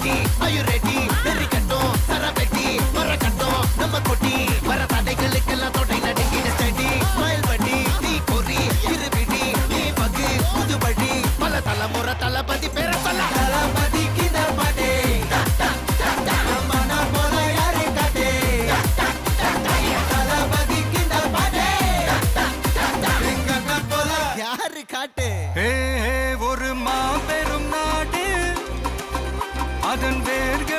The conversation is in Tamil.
ரெடி ஐயோ ரெடி வெறி கட்டும் சரவெட்டி வர கட்டும் நம்ம கொட்டி வர தடைகளுக்கெல்லாம் தொடை நடுங்கின ஸ்டடி ஸ்மைல் பண்ணி நீ பொறி இருவிடி நீ பகு புதுபடி பல தலைமுறை தளபதி பேர சொல்ல தளபதிக்கு தான் பாட்டே காட்டு ஒரு மாபெரும் நாடு அதன் வேர்கள்